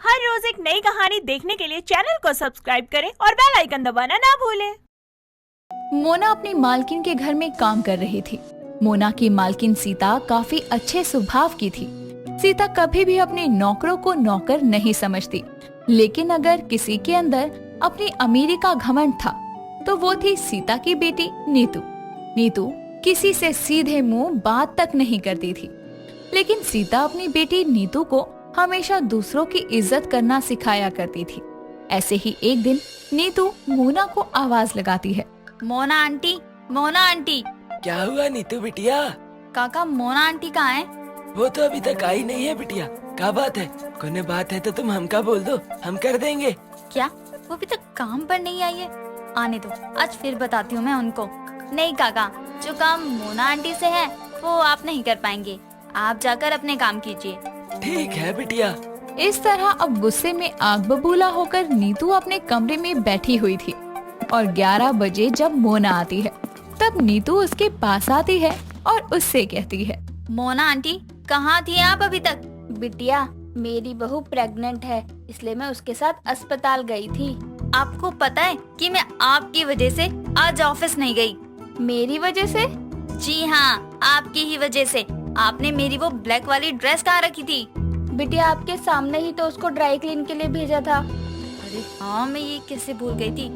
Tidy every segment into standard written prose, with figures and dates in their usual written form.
हर रोज एक नई कहानी देखने के लिए चैनल को सब्सक्राइब करें और बेल आइकन दबाना ना भूलें। मोना अपनी मालकिन के घर में काम कर रही थी। मोना की मालकिन सीता काफी अच्छे स्वभाव की थी। सीता कभी भी अपने नौकरों को नौकर नहीं समझती, लेकिन अगर किसी के अंदर अपनी अमीरी का घमंड था तो वो थी सीता की बेटी नीतू। नीतू किसी से सीधे मुंह बात तक नहीं करती थी, लेकिन सीता अपनी बेटी नीतू को हमेशा दूसरों की इज्जत करना सिखाया करती थी। ऐसे ही एक दिन नीतू मोना को आवाज लगाती है। Mona aunty, Mona aunty. क्या हुआ नीतू बिटिया? काका, मोना आंटी कहाँ है? वो तो अभी तक आई नहीं है बिटिया। क्या बात है? कोई बात है तो तुम हमका बोल दो, हम कर देंगे। क्या वो अभी तक काम पर नहीं आई है? आने दो, आज फिर बताती हूँ मैं उनको। नहीं काका, जो काम मोना आंटी से है वो आप नहीं कर पाएंगे। आप जाकर अपने काम कीजिए। ठीक है बिटिया। इस तरह अब गुस्से में आग बबूला होकर नीतू अपने कमरे में बैठी हुई थी और 11 बजे जब मोना आती है तब नीतू उसके पास आती है और उससे कहती है, मोना आंटी, कहाँ थी आप अभी तक? बिटिया, मेरी बहू प्रेग्नेंट है, इसलिए मैं उसके साथ अस्पताल गई थी। आपको पता है कि मैं आपकी वजह से आज ऑफिस नहीं गई। मेरी वजह से? जी हाँ, आपकी ही वजह से। आपने मेरी वो ब्लैक वाली ड्रेस कहाँ रखी थी? बिटिया, आपके सामने ही तो उसको ड्राई क्लीन के लिए भेजा था। अरे हाँ, मैं ये कैसे भूल गई थी।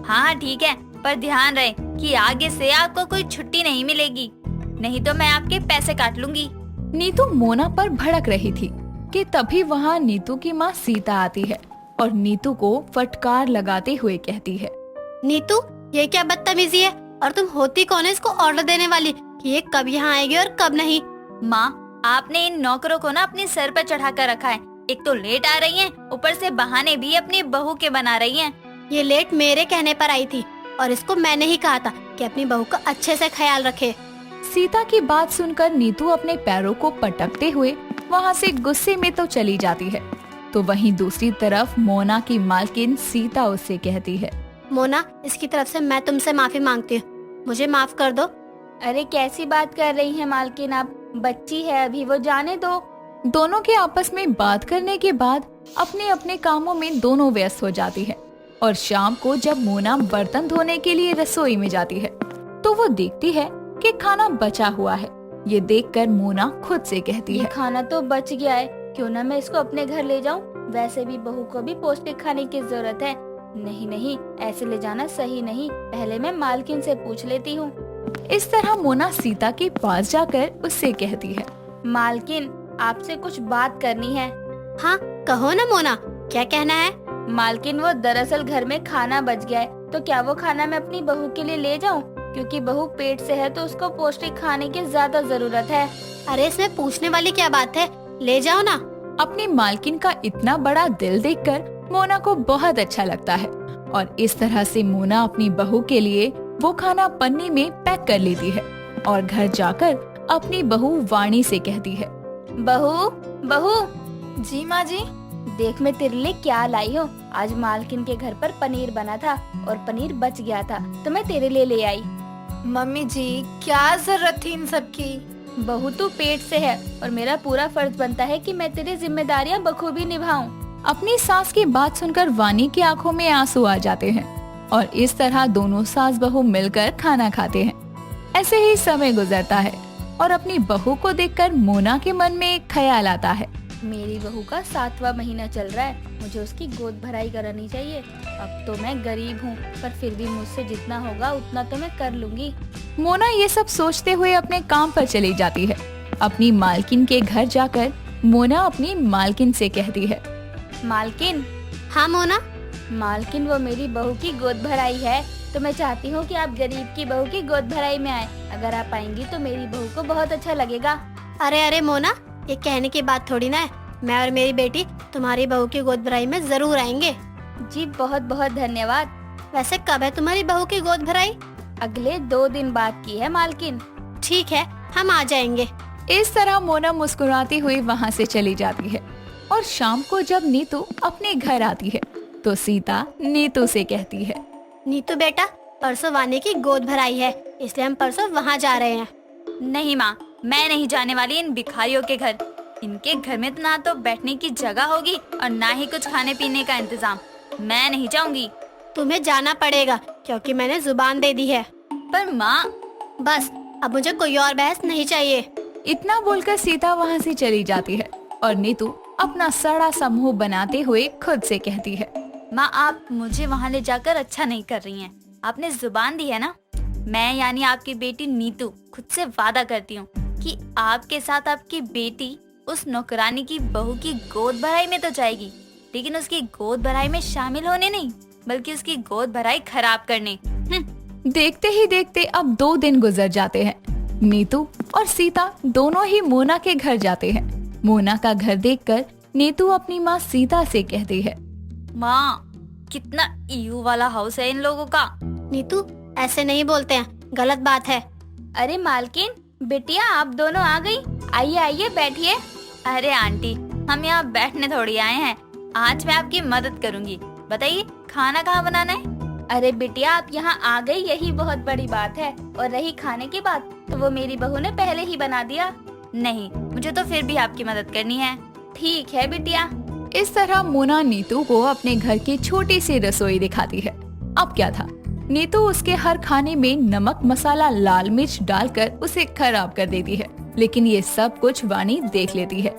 हाँ ठीक है, पर ध्यान रहे कि आगे से आपको कोई छुट्टी नहीं मिलेगी, नहीं तो मैं आपके पैसे काट लूंगी। नीतू मोना पर भड़क रही थी कि तभी वहाँ नीतू की माँ सीता आती है और नीतू को फटकार लगाते हुए कहती है, नीतू, ये क्या बदतमीजी है? और तुम होती कौन है इसको ऑर्डर देने वाली कि ये कब यहाँ आएगी और कब नहीं? माँ, आपने इन नौकरों को ना अपने सर पर चढ़ा कर रखा है। एक तो लेट आ रही हैं, ऊपर से बहाने भी अपनी बहू के बना रही हैं। ये लेट मेरे कहने पर आई थी और इसको मैंने ही कहा था कि अपनी बहू का अच्छे से ख्याल रखे। सीता की बात सुनकर नीतू अपने पैरों को पटकते हुए वहाँ से गुस्से में तो चली जाती है, तो वहीं दूसरी तरफ मोना की मालकिन सीता उससे कहती है, मोना, इसकी तरफ से मैं तुमसे माफी मांगती हूँ, मुझे माफ कर दो। अरे कैसी बात कर रही हैं मालकिन आप? बच्ची है अभी, वो जाने दो। दोनों के आपस में बात करने के बाद अपने अपने कामों में दोनों व्यस्त हो जाती है और शाम को जब मोना बर्तन धोने के लिए रसोई में जाती है तो वो देखती है कि खाना बचा हुआ है। ये देखकर मोना खुद से कहती ये है, खाना तो बच गया है, क्यों ना मैं इसको अपने घर ले जाऊं? वैसे भी बहू को भी पौष्टिक खाने की जरूरत है। नहीं नहीं, ऐसे ले जाना सही नहीं, पहले मैं मालकिन से पूछ लेती हूँ। इस तरह मोना सीता के पास जाकर उससे कहती है, मालकिन, आपसे कुछ बात करनी है। हाँ कहो ना मोना, क्या कहना है? मालकिन, वो दरअसल घर में खाना बच गया है, तो क्या वो खाना मैं अपनी बहू के लिए ले जाऊं? क्योंकि बहू पेट से है तो उसको पौष्टिक खाने की ज्यादा जरूरत है। अरे इसमें पूछने वाली क्या बात है, ले जाओ ना। अपनी मालकिन का इतना बड़ा दिल देखकर मोना को बहुत अच्छा लगता है और इस तरह से मोना अपनी बहू के लिए वो खाना पन्नी में पैक कर लेती है और घर जाकर अपनी बहू वाणी से कहती है, बहू, बहू। जी माँ जी। देख मैं तेरे लिए क्या लाई हूँ। आज मालकिन के घर पर पनीर बना था और पनीर बच गया था, तो मैं तेरे लिए ले आई। मम्मी जी, क्या जरूरत थी इन सब की? बहू, तू पेट से है और मेरा पूरा फर्ज बनता है कि मैं तेरी जिम्मेदारियाँ बखूबी निभाऊं। अपनी सास की बात सुनकर वानी की आंखों में आंसू आ जाते हैं और इस तरह दोनों सास बहू मिलकर खाना खाते हैं। ऐसे ही समय गुजरता है और अपनी बहू को देखकर मोना के मन में एक ख्याल आता है, मेरी बहू का 7वां महीना चल रहा है, मुझे उसकी गोद भराई करानी चाहिए। अब तो मैं गरीब हूँ, पर फिर भी मुझसे जितना होगा उतना तो मैं कर लूंगी। मोना ये सब सोचते हुए अपने काम पर चली जाती है। अपनी मालकिन के घर जाकर मोना अपनी मालकिन से कहती है, मालकिन। हाँ मोना। मालकिन, वो मेरी बहू की गोद भराई है, तो मैं चाहती हूँ कि आप गरीब की बहू की गोद भराई में आए। अगर आप आएंगी तो मेरी बहू को बहुत अच्छा लगेगा। अरे अरे मोना, ये कहने की बात थोड़ी ना है, मैं और मेरी बेटी तुम्हारी बहू की गोद भराई में जरूर आएंगे। जी बहुत बहुत धन्यवाद। वैसे कब है तुम्हारी बहू की गोद भराई? अगले 2 दिन बाद की है मालकिन। ठीक है, हम आ जाएंगे। इस तरह मोना मुस्कुराती हुई वहाँ से चली जाती है और शाम को जब नीतू अपने घर आती है तो सीता नीतू से कहती है, नीतू बेटा, परसों वानी की गोद भराई है, इसलिए हम परसों वहाँ जा रहे हैं। नहीं माँ, मैं नहीं जाने वाली इन भिखारियों के घर। इनके घर में तो ना तो बैठने की जगह होगी और ना ही कुछ खाने पीने का इंतजाम। मैं नहीं जाऊंगी। तुम्हें जाना पड़ेगा क्योंकि मैंने जुबान दे दी है। पर माँ, बस अब मुझे कोई और बहस नहीं चाहिए। इतना बोलकर सीता वहाँ से चली जाती है और नीतू अपना सड़ा सा मुंह बनाते हुए खुद से कहती है, माँ आप मुझे वहाँ ले जाकर अच्छा नहीं कर रही हैं। आपने जुबान दी है ना। मैं यानी आपकी बेटी नीतू खुद से वादा करती हूँ कि आपके साथ आपकी बेटी उस नौकरानी की बहू की गोद भराई में तो जाएगी, लेकिन उसकी गोद भराई में शामिल होने नहीं, बल्कि उसकी गोद भराई खराब करने। देखते ही देखते अब 2 दिन गुजर जाते हैं। नीतू और सीता दोनों ही मोना के घर जाते हैं। मोना का घर देखकर नीतू अपनी माँ सीता से कहती है, माँ कितना ईयू वाला हाउस है इन लोगों का। नीतू ऐसे नहीं बोलते हैं, गलत बात है। अरे मालकिन, बिटिया आप दोनों आ गई। आइए आइए बैठिए। अरे आंटी, हम यहाँ बैठने थोड़ी आए हैं। आज मैं आपकी मदद करूँगी। बताइए खाना कहाँ बनाना है। अरे बिटिया आप यहाँ आ गई, यही बहुत बड़ी बात है। और रही खाने की बात, तो वो मेरी बहू ने पहले ही बना दिया। नहीं, मुझे तो फिर भी आपकी मदद करनी है। ठीक है बिटिया। इस तरह मोना नीतू को अपने घर की छोटी सी रसोई दिखाती है। अब क्या था, नीतू उसके हर खाने में नमक मसाला लाल मिर्च डालकर उसे खराब कर देती है, लेकिन ये सब कुछ वाणी देख लेती है,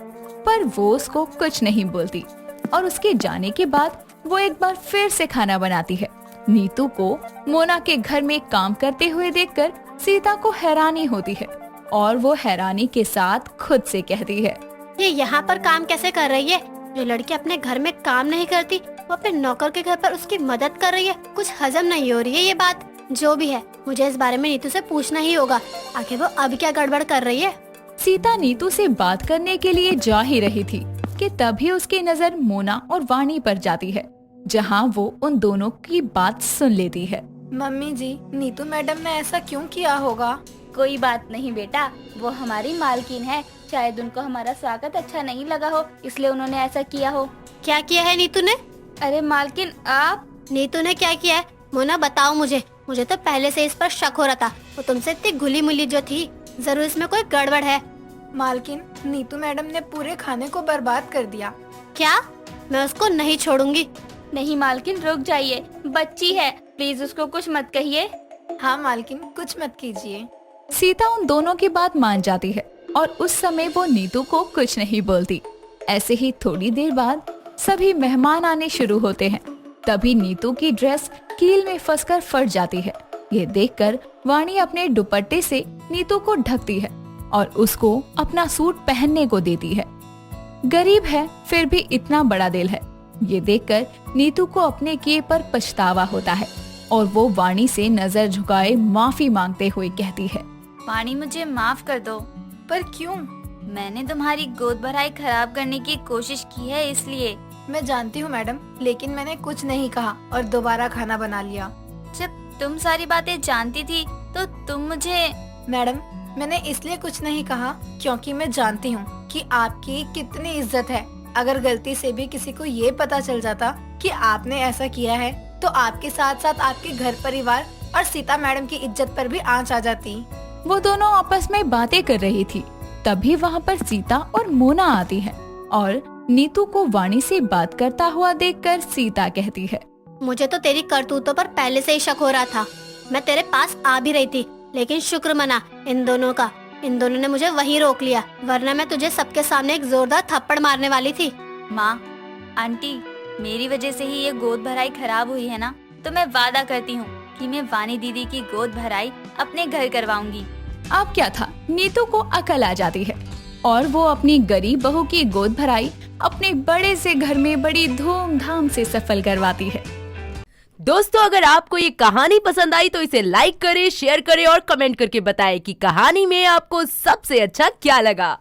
पर वो उसको कुछ नहीं बोलती। और उसके जाने के बाद वो एक बार फिर से खाना बनाती है। नीतू को मोना के घर में काम करते हुए देखकर सीता को हैरानी होती है और वो हैरानी के साथ खुद से कहती है, ये यहाँ पर काम कैसे कर रही है? जो लड़की अपने घर में काम नहीं करती वो अपने नौकर के घर पर उसकी मदद कर रही है। कुछ हजम नहीं हो रही है ये बात। जो भी है, मुझे इस बारे में नीतू से पूछना ही होगा। आखिर वो अब क्या गड़बड़ कर रही है। सीता नीतू से बात करने के लिए जा ही रही थी कि तभी उसकी नजर मोना और वाणी पर जाती है, जहाँ वो उन दोनों की बात सुन लेती है। मम्मी जी, नीतू मैडम ने ऐसा क्यों किया होगा? कोई बात नहीं बेटा, वो हमारी मालकिन है। शायद उनको हमारा स्वागत अच्छा नहीं लगा हो, इसलिए उन्होंने ऐसा किया हो। क्या किया है नीतू ने? अरे मालकिन आप। नीतू ने क्या किया है? मोना बताओ मुझे तो पहले से इस पर शक हो रहा था। वो तुमसे इतनी घुली मुली जो थी, जरूर इसमें कोई गड़बड़ है। मालकिन, नीतू मैडम ने पूरे खाने को बर्बाद कर दिया। क्या? मैं उसको नहीं छोड़ूंगी। नहीं मालकिन, रुक जाइए, बच्ची है, प्लीज उसको कुछ मत कहिए। हाँ मालकिन, कुछ मत कीजिए। सीता उन दोनों की बात मान जाती है और उस समय वो नीतू को कुछ नहीं बोलती। ऐसे ही थोड़ी देर बाद सभी मेहमान आने शुरू होते हैं। तभी नीतू की ड्रेस कील में फंसकर फट जाती है। ये देखकर वाणी अपने दुपट्टे से नीतू को ढकती है और उसको अपना सूट पहनने को देती है। गरीब है फिर भी इतना बड़ा दिल है। ये देखकर नीतू को अपने किए पर पछतावा होता है और वो वाणी से नजर झुकाए माफी मांगते हुए कहती है, वाणी मुझे माफ कर दो। पर क्यों? मैंने तुम्हारी गोद भराई खराब करने की कोशिश की है, इसलिए। मैं जानती हूँ मैडम, लेकिन मैंने कुछ नहीं कहा और दोबारा खाना बना लिया। जब तुम सारी बातें जानती थी तो तुम मुझे। मैडम, मैंने इसलिए कुछ नहीं कहा क्योंकि मैं जानती हूँ कि आपकी कितनी इज्जत है। अगर गलती से भी किसी को ये पता चल जाता कि आपने ऐसा किया है, तो आपके साथ साथ आपके घर परिवार और सीता मैडम की इज्जत पर भी आंच आ जाती। वो दोनों आपस में बातें कर रही थी। तभी वहाँ पर सीता और मोना आती है और नीतू को वाणी से बात करता हुआ देखकर सीता कहती है, मुझे तो तेरी करतूतों पर पहले से ही शक हो रहा था। मैं तेरे पास आ भी रही थी, लेकिन शुक्र मना इन दोनों का। इन दोनों ने मुझे वहीं रोक लिया, वरना मैं तुझे सबके सामने एक जोरदार थप्पड़ मारने वाली थी। माँ, आंटी, मेरी वजह से ही ये गोद भराई खराब हुई है ना, तो मैं वादा करती हूँ कि मैं वाणी दीदी की गोद भराई अपने घर करवाऊंगी। अब क्या था, नीतू को अकल आ जाती है और वो अपनी गरीब बहू की गोद भराई अपने बड़े से घर में बड़ी धूमधाम से सफल करवाती है। दोस्तों, अगर आपको ये कहानी पसंद आई तो इसे लाइक करें, शेयर करें और कमेंट करके बताएं कि कहानी में आपको सबसे अच्छा क्या लगा।